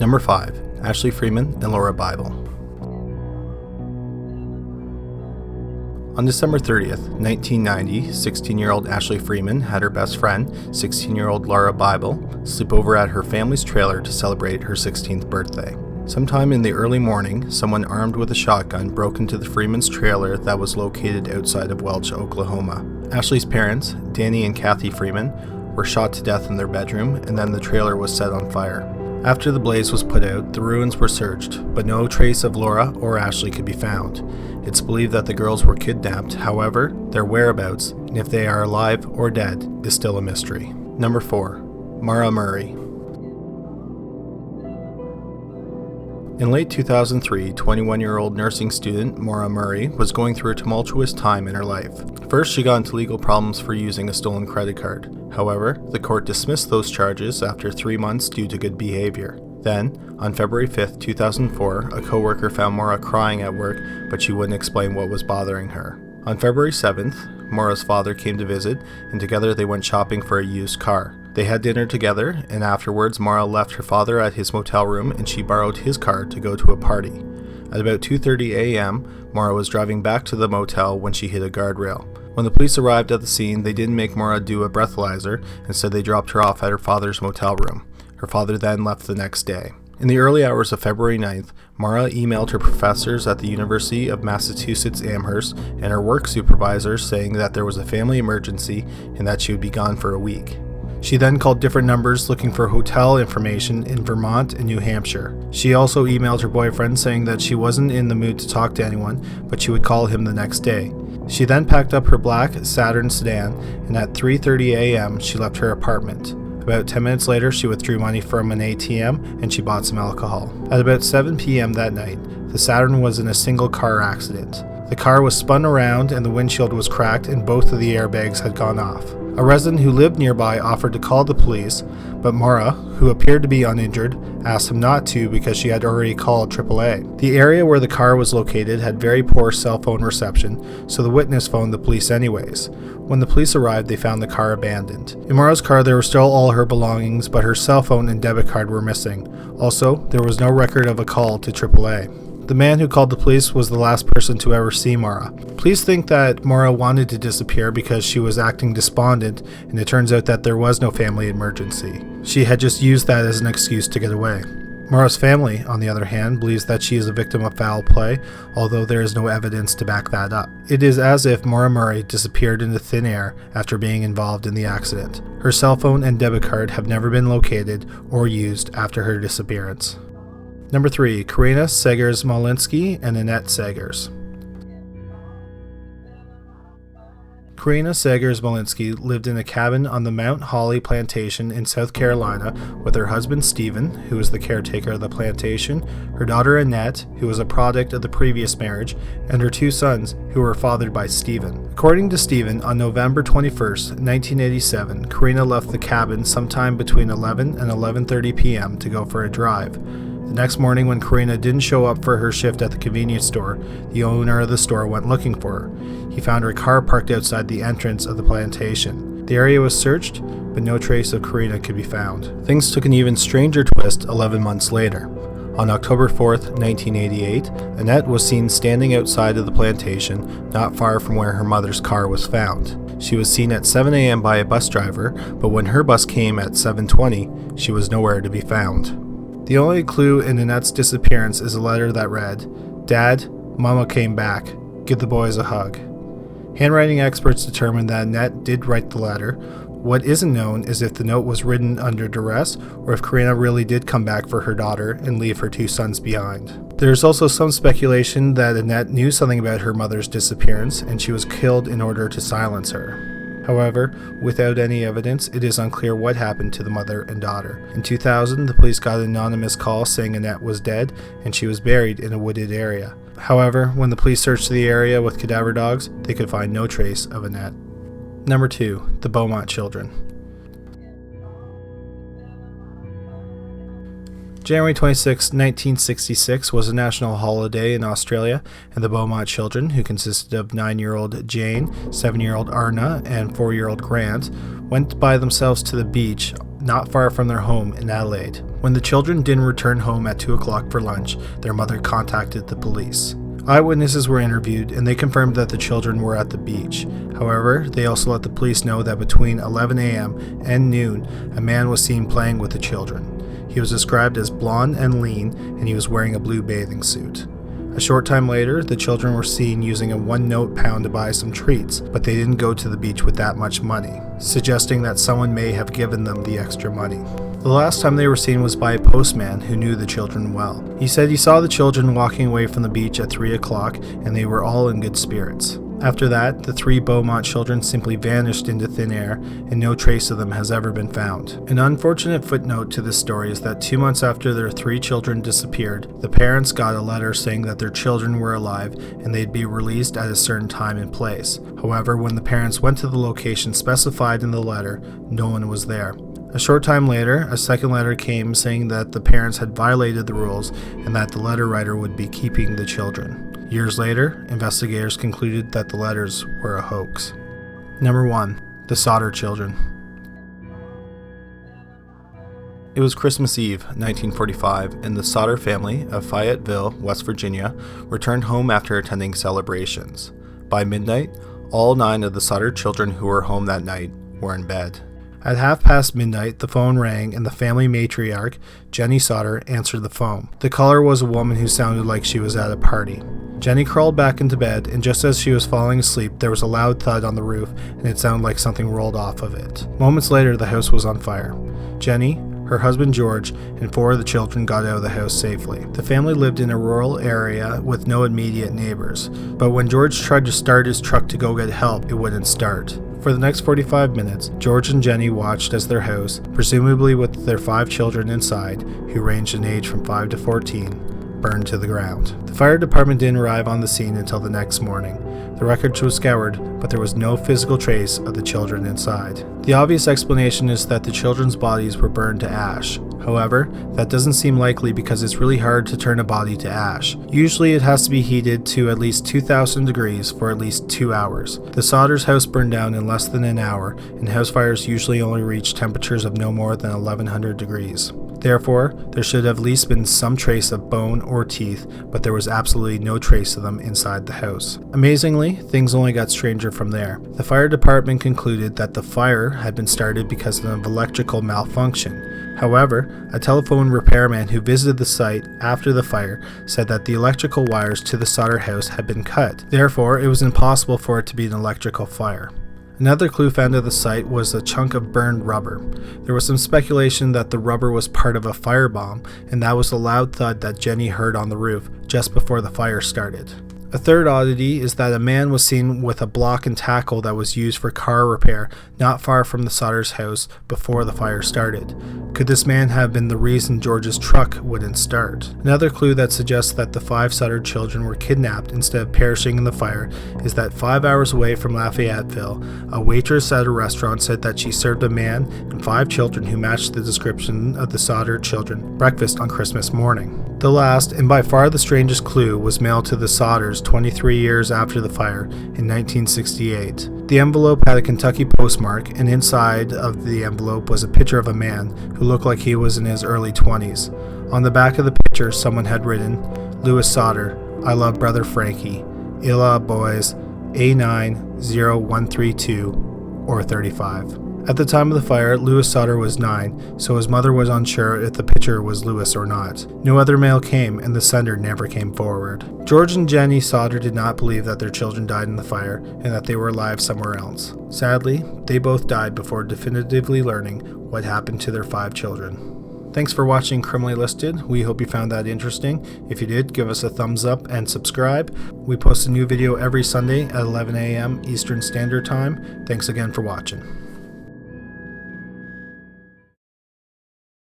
Number 5. Ashley Freeman and Laura Bible. On December 30th, 1990, 16-year-old Ashley Freeman had her best friend, 16-year-old Laura Bible, sleep over at her family's trailer to celebrate her 16th birthday. Sometime in the early morning, someone armed with a shotgun broke into the Freeman's trailer that was located outside of Welch, Oklahoma. Ashley's parents, Danny and Kathy Freeman, were shot to death in their bedroom, and then the trailer was set on fire. After the blaze was put out, the ruins were searched, but no trace of Laura or Ashley could be found. It's believed that the girls were kidnapped, however, their whereabouts, and if they are alive or dead, is still a mystery. Number 4. Maura Murray. In late 2003, 21-year-old nursing student Maura Murray was going through a tumultuous time in her life. First, she got into legal problems for using a stolen credit card. However, the court dismissed those charges after 3 months due to good behavior. Then, on February 5, 2004, a coworker found Maura crying at work, but she wouldn't explain what was bothering her. On February 7th, Maura's father came to visit, and together they went shopping for a used car. They had dinner together, and afterwards Maura left her father at his motel room and she borrowed his car to go to a party. At about 2:30 a.m., Maura was driving back to the motel when she hit a guardrail. When the police arrived at the scene, they didn't make Maura do a breathalyzer, instead they dropped her off at her father's motel room. Her father then left the next day. In the early hours of February 9th, Maura emailed her professors at the University of Massachusetts Amherst and her work supervisor saying that there was a family emergency and that she would be gone for a week. She then called different numbers looking for hotel information in Vermont and New Hampshire. She also emailed her boyfriend saying that she wasn't in the mood to talk to anyone, but she would call him the next day. She then packed up her black Saturn sedan, and at 3:30 a.m. she left her apartment. About 10 minutes later, she withdrew money from an ATM and she bought some alcohol. At about 7 p.m. that night, the Saturn was in a single car accident. The car was spun around and the windshield was cracked and both of the airbags had gone off. A resident who lived nearby offered to call the police, but Maura, who appeared to be uninjured, asked him not to because she had already called AAA. The area where the car was located had very poor cell phone reception, so the witness phoned the police anyways. When the police arrived, they found the car abandoned. In Maura's car, there were still all her belongings, but her cell phone and debit card were missing. Also, there was no record of a call to AAA. The man who called the police was the last person to ever see Maura. Police think that Maura wanted to disappear because she was acting despondent, and it turns out that there was no family emergency. She had just used that as an excuse to get away. Maura's family, on the other hand, believes that she is a victim of foul play, although there is no evidence to back that up. It is as if Maura Murray disappeared into thin air after being involved in the accident. Her cell phone and debit card have never been located or used after her disappearance. Number 3. Korrina Malinoski and Annette Sagers. Korrina Malinoski lived in a cabin on the Mount Holly plantation in South Carolina with her husband Stephen, who was the caretaker of the plantation, her daughter Annette, who was a product of the previous marriage, and her 2 sons, who were fathered by Stephen. According to Stephen, on November 21st, 1987, Korrina left the cabin sometime between 11 and 11:30 p.m. to go for a drive. The next morning, when Korrina didn't show up for her shift at the convenience store, the owner of the store went looking for her. He found her car parked outside the entrance of the plantation. The area was searched, but no trace of Korrina could be found. Things took an even stranger twist 11 months later. On October 4th, 1988, Annette was seen standing outside of the plantation, not far from where her mother's car was found. She was seen at 7 a.m. by a bus driver, but when her bus came at 7:20, she was nowhere to be found. The only clue in Annette's disappearance is a letter that read, "Dad, Mama came back. Give the boys a hug." Handwriting experts determined that Annette did write the letter. What isn't known is if the note was written under duress or if Korrina really did come back for her daughter and leave her 2 sons behind. There is also some speculation that Annette knew something about her mother's disappearance and she was killed in order to silence her. However, without any evidence, it is unclear what happened to the mother and daughter. In 2000, the police got an anonymous call saying Annette was dead and she was buried in a wooded area. However, when the police searched the area with cadaver dogs, they could find no trace of Annette. Number 2. The Beaumont Children. January 26, 1966 was a national holiday in Australia, and the Beaumont Children, who consisted of 9-year-old Jane, 7-year-old Arna, and 4-year-old Grant, went by themselves to the beach not far from their home in Adelaide. When the children didn't return home at 2 o'clock for lunch, their mother contacted the police. Eyewitnesses were interviewed and they confirmed that the children were at the beach. However, they also let the police know that between 11 a.m. and noon, a man was seen playing with the children. He was described as blonde and lean, and he was wearing a blue bathing suit. A short time later, the children were seen using a one-note pound to buy some treats, but they didn't go to the beach with that much money, suggesting that someone may have given them the extra money. The last time they were seen was by a postman who knew the children well. He said he saw the children walking away from the beach at 3 o'clock and they were all in good spirits. After that, the 3 Beaumont children simply vanished into thin air and no trace of them has ever been found. An unfortunate footnote to this story is that 2 months after their 3 children disappeared, the parents got a letter saying that their children were alive and they'd be released at a certain time and place. However, when the parents went to the location specified in the letter, no one was there. A short time later, a second letter came saying that the parents had violated the rules and that the letter writer would be keeping the children. Years later, investigators concluded that the letters were a hoax. Number 1. The Sodder Children. It was Christmas Eve, 1945, and the Sodder family of Fayetteville, West Virginia, returned home after attending celebrations. By midnight, all 9 of the Sodder children who were home that night were in bed. At midnight, the phone rang and the family matriarch, Jenny Sodder, answered the phone. The caller was a woman who sounded like she was at a party. Jenny crawled back into bed, and just as she was falling asleep, there was a loud thud on the roof, and it sounded like something rolled off of it. Moments later, the house was on fire. Jenny, her husband George, and 4 of the children got out of the house safely. The family lived in a rural area with no immediate neighbors, but when George tried to start his truck to go get help, it wouldn't start. For the next 45 minutes, George and Jenny watched as their house, presumably with their 5 children inside, who ranged in age from 5 to 14, burned to the ground. The fire department didn't arrive on the scene until the next morning. The wreckage was scoured, but there was no physical trace of the children inside. The obvious explanation is that the children's bodies were burned to ash. However, that doesn't seem likely because it's really hard to turn a body to ash. Usually it has to be heated to at least 2,000 degrees for at least 2 hours. The Sodder's house burned down in less than an hour, and house fires usually only reach temperatures of no more than 1,100 degrees. Therefore, there should have at least been some trace of bone or teeth, but there was absolutely no trace of them inside the house. Amazingly, things only got stranger from there. The fire department concluded that the fire had been started because of an electrical malfunction. However, a telephone repairman who visited the site after the fire said that the electrical wires to the Sodder house had been cut. Therefore, it was impossible for it to be an electrical fire. Another clue found at the site was a chunk of burned rubber. There was some speculation that the rubber was part of a firebomb, and that was the loud thud that Jenny heard on the roof just before the fire started. A third oddity is that a man was seen with a block and tackle that was used for car repair not far from the Sodder's house before the fire started. Could this man have been the reason George's truck wouldn't start? Another clue that suggests that the 5 Sodder children were kidnapped instead of perishing in the fire is that 5 hours away from Lafayetteville, a waitress at a restaurant said that she served a man and 5 children who matched the description of the Sodder children breakfast on Christmas morning. The last, and by far the strangest clue, was mailed to the Sodders 23 years after the fire in 1968. The envelope had a Kentucky postmark, and inside of the envelope was a picture of a man who looked like he was in his early 20s. On the back of the picture, someone had written, "Louis Sodder, I love brother Frankie. Illa boys, A90132 or 35. At the time of the fire, Louis Sodder was 9, so his mother was unsure if the picture was Louis or not. No other mail came, and the sender never came forward. George and Jenny Sodder did not believe that their children died in the fire, and that they were alive somewhere else. Sadly, they both died before definitively learning what happened to their 5 children. Thanks for watching Criminally Listed. We hope you found that interesting. If you did, give us a thumbs up and subscribe. We post a new video every Sunday at 11 a.m. Eastern Standard Time. Thanks again for watching.